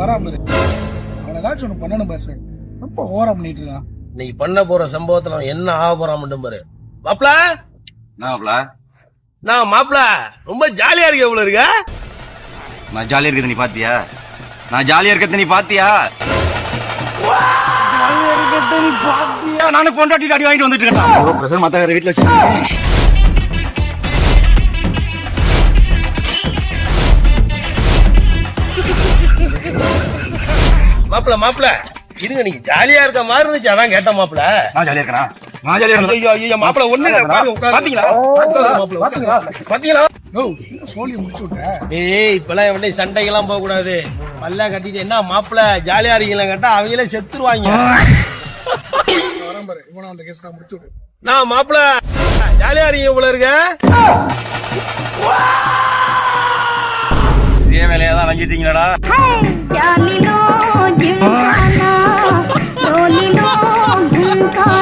வராம அவனை ஏதாச்சும் ஒண்ணு பண்ணணும் பாஸ். ரொம்ப ஓவரா பண்ணிட்டு இருக்கான். நீ பண்ண போற சம்பவத்துல என்ன ஆக போறான் மட்டும் பாரு. மாப்ள நான் மாப்ள ரொம்ப ஜாலியா இருக்க இவ்வளவு இருக்க. நான் ஜாலியா இருக்கிறது நீ பாத்தியா? நான் ஜாலியா இருக்கிறது நீ பாத்தியா? நானும் கொண்டாட்டி அடி வாங்கிட்டு வந்துட்டு இருக்கேன். மத்த வீட்டுல வச்சு மாப்ள இருங்க, நீங்க ஜாலியா இருக்க மாதிரி இருந்துச்சு, அதான் கேட்ட மாப்ள. நான் ஜாலியா இருக்கேன். நான் ஜாலியா இருக்கேன். ஐயோ மாப்ள ஒண்ணு பாத்தீங்களா? பாத்தீங்களா? சோழியை முடிச்சு விட்டேன். ஏய் இப்பெல்லாம் இவனே சண்டைக்கெல்லாம் போக கூடாது. பல்ல கட்டிட்டு என்ன மாப்ள ஜாலியா இருக்கீங்களா கேட்டா அவங்களே செத்துருவாங்க. வரேன் பாரு, இவனை அந்த கேஸ் நான் முடிச்சு விட்டேன். நான் மாப்ள ஜாலியா இருக்கீங்க இவ்வளவு இருக்க. இதே வேலையா தான் அலைஞ்சிட்டீங்களாடா?